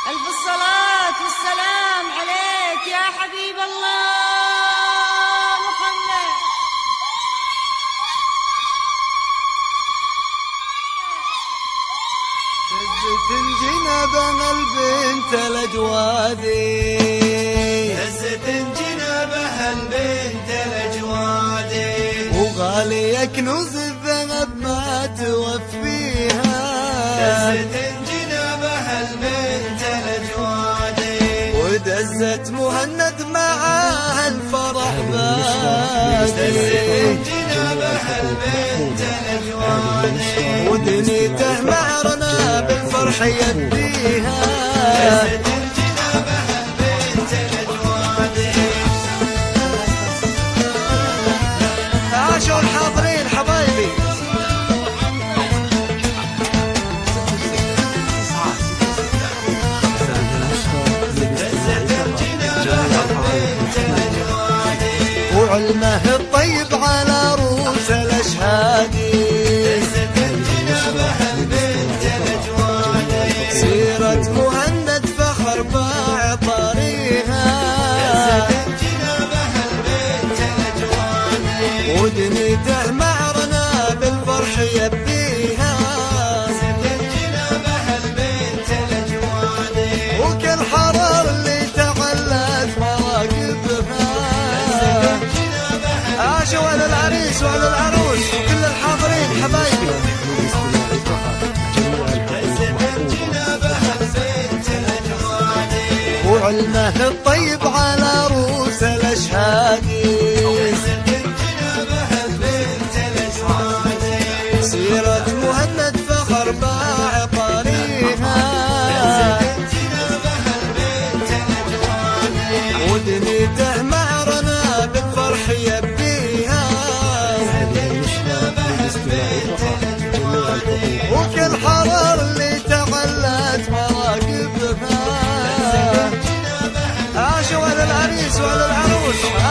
ألف الصلاة والسلام عليك يا حبيب الله محمد. هزت جنابها البنت الأجوادي، هزت جنابها البنت الأجوادي، وغالي كنوز الذهب ما توفيها. هزت جنابها البنت الأجوادي، ودزت مهند معاها الفرح بادي. هزت جنابها البنت الأجوادي، ودنيته معرنا بالفرح يديها. هزت جنابها البنت الأجوادي. عاشوا الحاضرين حبايبي. وعلمه الطيب على روس الأشهادي، سيرة مهند فخر باع طريها. ودنيته معرنا بالفرح يبديها. وكل حرار اللي تعلت مراكبها. عاشوا على العريس وعلى العروس وكل الحاضرين حبايبي. وعلمه الطيب على روس الأشهادي،